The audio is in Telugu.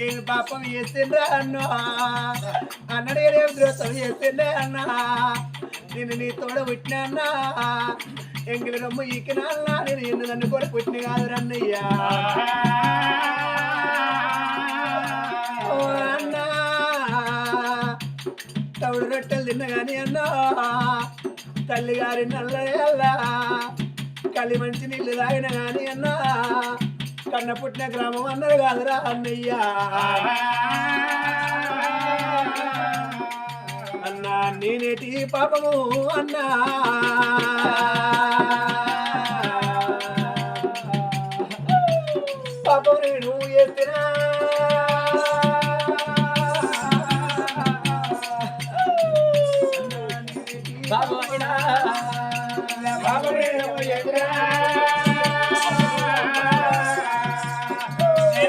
ఏమి పాపం చేసిండ్రా అన్నా అన్నడే ద్రోతం చేసిండే అన్నా నేను నీ తోడ పుట్టినా అన్నా ఎంగిలి రొమ్ము ఈకినా అన్నా నేను ఎన్ను నన్ను కూడా పుట్టిన కాదు రన్నయ్యా అన్నా తవుడు రొట్టెలు తిన్న కానీ అన్నా తల్లిగారి నల్లయ్యల్లా కలి మంచి నీళ్ళు తాగిన కానీ అన్నా కన్న పుట్టిన గ్రామం అన్నారు కాదురా అన్నయ్యా అన్నా నేనేటి పాపము అన్నా పాపం నేను ఎత్తినా